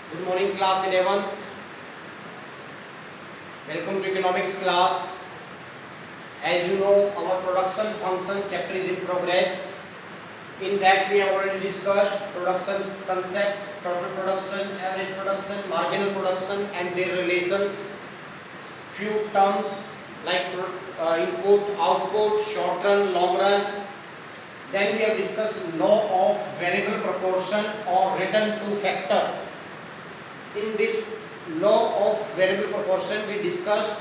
Good morning, class 11. Welcome to economics class. As you know, our production function chapter is in progress. In that, we have already discussed production concept, total production, average production, marginal production, and their relations. Few terms like input, output, short run, long run. Then we have discussed law of variable proportion or return to factor. In this law of variable proportion, we discussed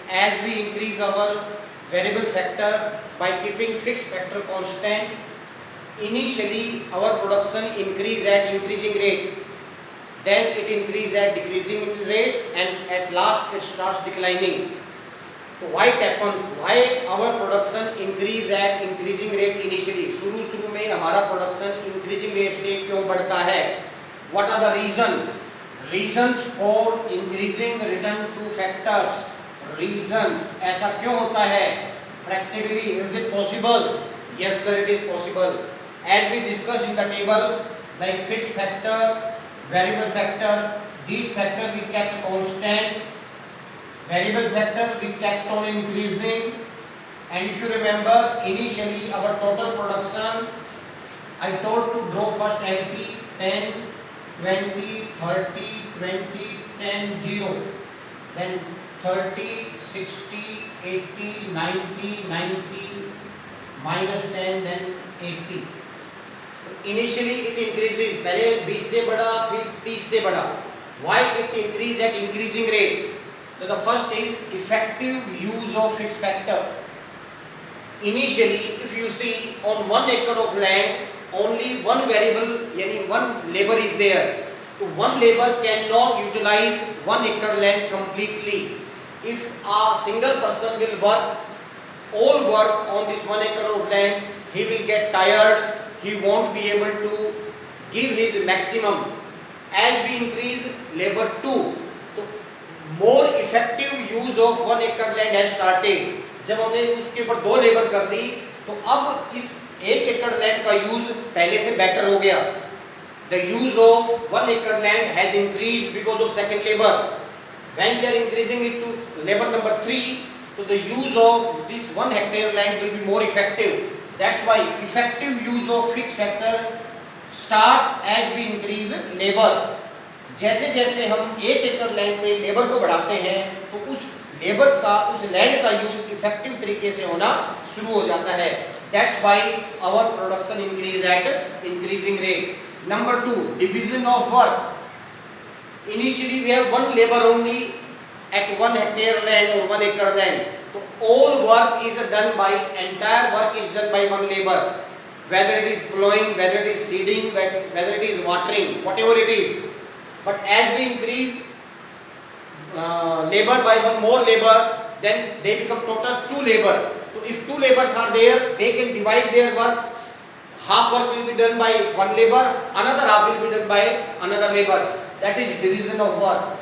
as we increase our variable factor by keeping fixed factor constant, initially our production increase at increasing rate, then it increase at decreasing rate, and at last it starts declining. तो why it happens? Why our production increase at increasing rate initially? शुरू में हमारा production increasing rate से क्यों बढ़ता है? What are the reasons for increasing return to factors? Reasons, ऐसा क्यों होता है? Practically, is it possible? Yes sir, it is possible. As we discussed in the table, like fixed factor, variable factor, these factors we kept constant, variable factor we kept on increasing, and if you remember, initially our total production, I told to draw first MP 10, 20, 30, 20, 10, 0, then 30, 60, 80, 90, 90, minus 10, then 80. Initially it increases, पहले 20 से बढ़ा, फिर 30 से बढ़ा. Why it increase at increasing rate? So the first is effective use of fixed factor. Initially, if you see on 1 acre of land, only one variable, यानी one labor is there. So one labor cannot utilize 1 acre land completely. If a single person will work, all work on this 1 acre of land, he will get tired. He won't be able to give his maximum. As we increase labor 2, तो more effective use of 1 acre land has started. जब हमने उसके ऊपर 2 labour कर दी, तो अब इस 1 एकड़ लैंड का यूज पहले से बेटर हो गया. The use of 1 acre land has increased because of second labor. When we are increasing it to labor number 3, so the use of this 1 hectare land will be more effective. That's why effective use of fixed factor starts as we increase labor. जैसे जैसे हम 1 एकड़ land पे labour को बढ़ाते हैं, तो उस लेबर का, उस लैंड का यूज इफेक्टिव तरीके से होना शुरू हो जाता है. That's why our production increase at increasing rate. Number 2, division of work. Initially we have one labor only at 1 hectare land or 1 acre land. So all work is done by, entire work is done by one labor. Whether it is plowing, whether it is seeding, whether it is watering, whatever it is. But as we increase labor by one more labor, then they become total 2 labor. So if 2 labors are there, they can divide their work. Half work will be done by one labor, another half will be done by another labor. That is division of work.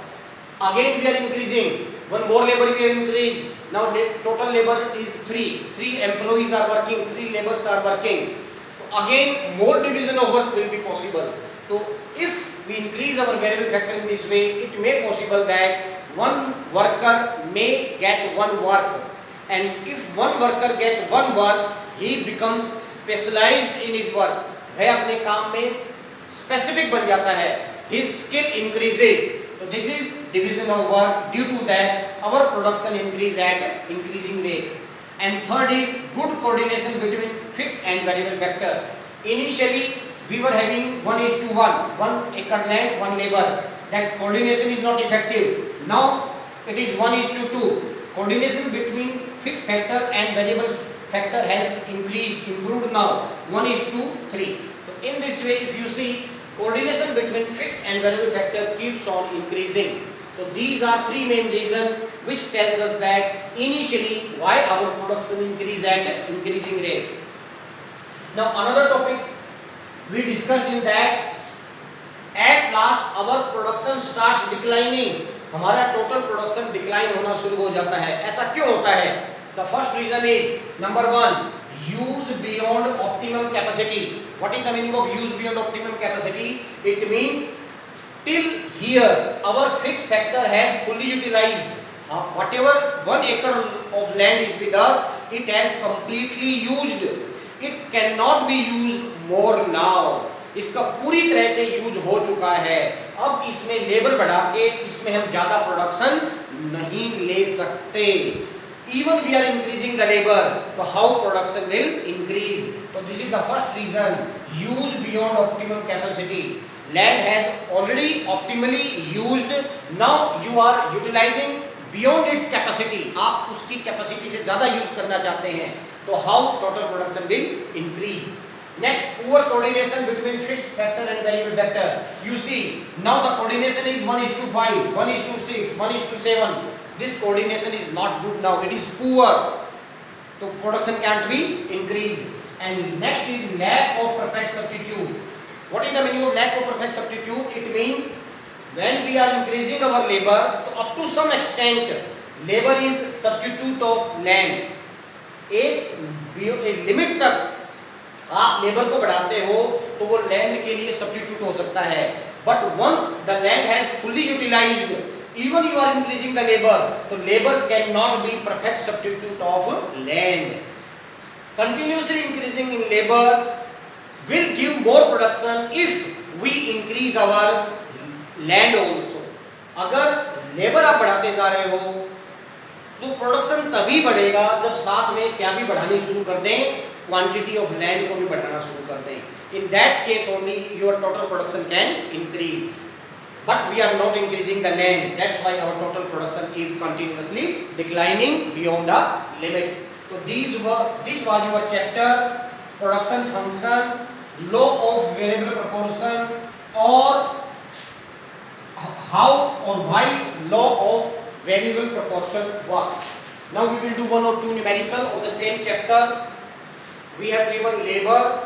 Again we are increasing. One more labor we have increased. Now total labor is 3. 3 employees are working, 3 laborers are working. So again more division of work will be possible. So if we increase our variable factor in this way, it may possible that one worker may get one work, and if one worker get one work, he becomes specialized in his work. वह अपने काम में specific बन जाता है. His skill increases. So this is division of work. Due to that, our production increase at increasing rate. And third is good coordination between fixed and variable factor. Initially we were having 1:1, 1 acre land, 1 labor. That coordination is not effective. Now it is 1:2. Coordination between fixed factor and variable factor has increased, improved now, 1:3. So in this way, if you see, coordination between fixed and variable factor keeps on increasing. So these are 3 main reasons which tells us that initially why our production increase at increasing rate. Now another topic we discussed in that, at last our production starts declining. हमारा total production decline होना शुरू हो जाता है. ऐसा क्यों होता है? The first reason is number 1, use beyond optimum capacity. What is the meaning of use beyond optimum capacity? It means till here our fixed factor has fully utilized. Whatever 1 acre of land is with us, it has completely used. It cannot be used more now. इसका पूरी तरह से use हो चुका है. अब इसमें labour बढ़ा के इसमें हम ज्यादा प्रोडक्शन नहीं ले सकते. Even we are increasing the labor, so how production will increase? So this is the first reason. Use beyond optimum capacity. Land has already optimally used. Now you are utilizing beyond its capacity. आप उसकी capacity से ज्यादा use करना चाहते हैं, तो how total production will increase? Next, poor coordination between fixed factor and variable factor. You see, now the coordination is 1:5, 1:6, 1:7. This coordination is not good now. It is poor. So production can't be increased. And next is lack of perfect substitute. What is the meaning of lack of perfect substitute? It means when we are increasing our labor, so up to some extent, labor is substitute of land. एक limit तक आप labour को बढ़ाते हो तो वो land के लिए सब्स्टिट्यूट हो सकता है. But once the land has fully utilized, even you are increasing the labour, तो labour can not be perfect substitute of land. Continuously increasing in labour will give more production if we increase our land also. अगर labour आप बढ़ाते जा रहे हो तो production तभी बढ़ेगा जब साथ में क्या भी बढ़ानी शुरू कर दें, क्वांटिटी ऑफ लैंड को भी बढ़ाना शुरू कर दें. In that case only your total production can increase. But we are not increasing the land. That's why our total production is continuously declining beyond the limit. So this was your chapter production function, law of variable proportion, or how or why law of variable proportion works. Now we will do one or two numerical of the same chapter. We have given labor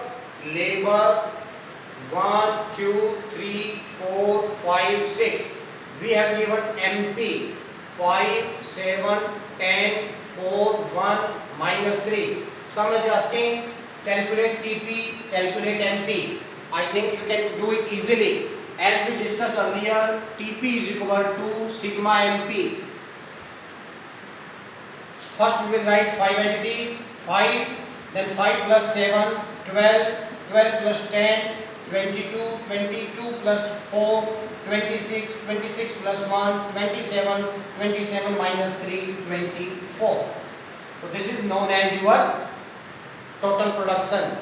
1, 2, 3, 4, 5, 6. We have given MP 5, 7, 10, 4, 1, -3. Some is asking calculate TP, calculate MP. I think you can do it easily. As we discussed earlier, TP is equal to sigma MP. First we will write 5 as it is. 5, then 5 plus 7, 12, 12 plus 10, 22, 22 plus 4, 26, 26 plus 1, 27, 27 minus 3, 24. So this is known as your total production.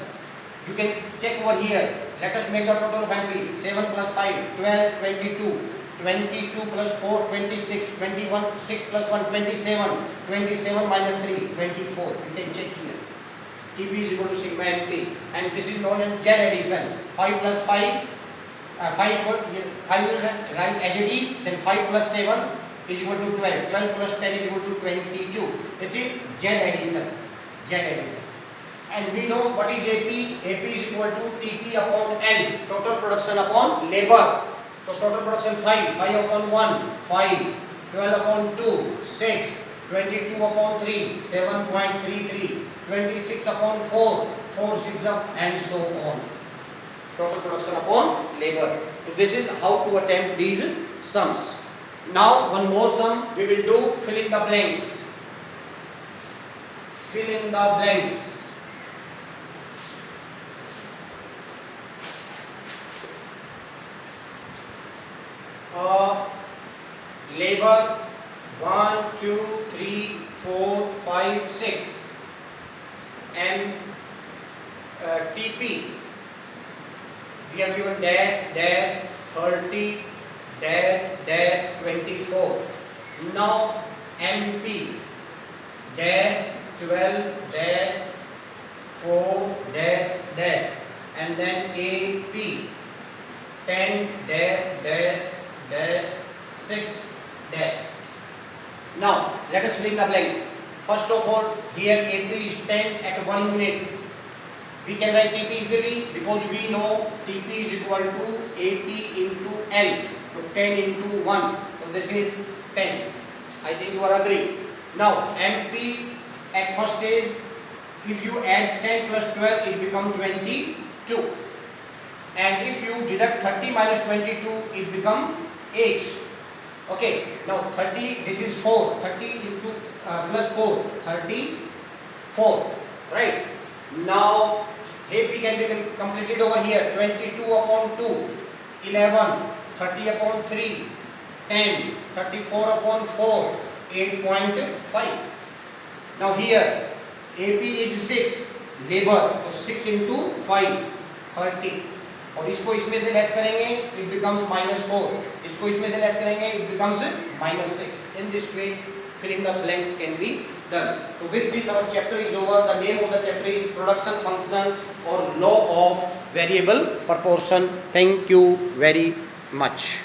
You can check over here. Let us make the total of MP. 7 plus 5, 12, 22. 22 plus 4, 26. 21, 6 plus 1, 27. 27 minus 3, 24. You can check here. TP is equal to sigma MP. And this is known as Z addition. 5 plus 5. 5 will write as it is. Then 5 plus 7 is equal to 12. 12 plus 10 is equal to 22. It is Z addition. Z addition. And we know what is AP. AP is equal to TP upon N. Total production upon labor. So total production 5. 5 upon 1. 5. 12 upon 2. 6. 22 upon 3. 7.33. 26 upon 4. 4, 6 up and so on. Total production upon labor. So this is how to attempt these sums. Now one more sum we will do. Fill in the blanks. Fill in the blanks. Labor 1, 2, 3, 4, 5, 6. And TP we have given dash dash 30 dash dash 24. Now MP dash 12 dash 4 dash dash, and then AP 10 dash dash dash 6 dash. Now let us fill in the blanks. First of all, here AP is 10 at 1 unit. We can write TP easily because we know TP is equal to 80 into L. So 10 into 1. So this is 10. I think you are agree. Now MP at first stage, if you add 10 plus 12, it becomes 22. and if you deduct 30 minus 22, it become 8. Okay, now 30, this is 4, 30 into plus 4, 34, right? Now AP can be completed over here. 22 upon 2, 11, 30 upon 3, 10, 34 upon 4, 8.5. Now here AP is 6, labor, तो 6 into 5, 30. और इसको इसमें से less करेंगे, it becomes -4. इसको इसमें से less करेंगे, it becomes -6. In this way, filling the blanks can be done. So with this, our chapter is over. The name of the chapter is production function or law of variable proportion. Thank you very much.